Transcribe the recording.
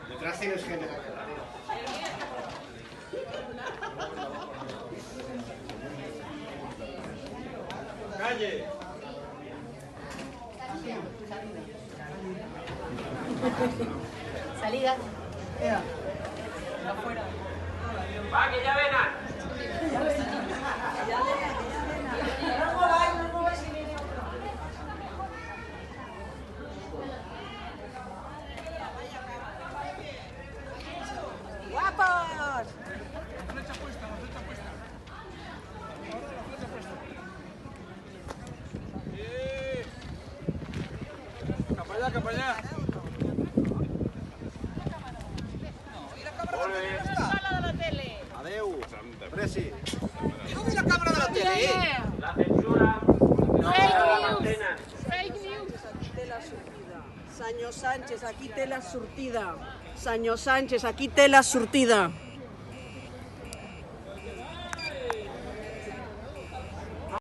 Detrás tienes gente. ¡Calle! Salida. Va, que ya vengan. ¡Guapos! Cap allà. Adeu. Presi. I la càmera de la tele? La censura no la mantenen. Fake news. Aquí té la sortida. Senyor Sánchez, aquí té la sortida. Senyor Sánchez, aquí té la sortida.